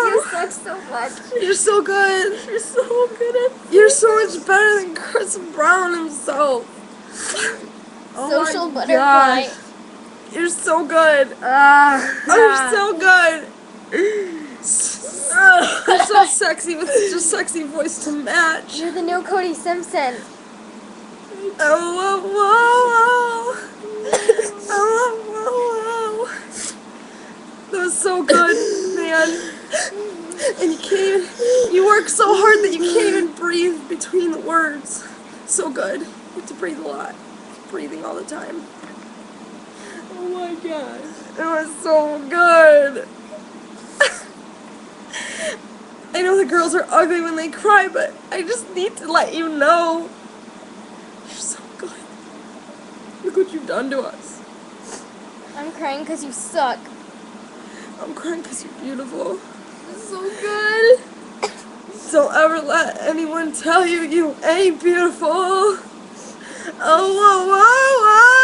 You suck so much. You're so good. You're so good at You're so much better than Chris Brown himself. Social my butterfly. gosh. You're so good. You're so good. You're so sexy with such a sexy voice to match. You're the new Cody Simpson. That was so good, man. And you work so hard that you can't even breathe between the words. So good. You have to breathe a lot. Breathing all the time. Oh my god. It was so good. I know the girls are ugly when they cry, but I just need to let you know. You're so good. Look what you've done to us. I'm crying because you suck. I'm crying because you're beautiful. So good. Don't ever let anyone tell you you ain't beautiful. Oh, whoa, whoa, whoa.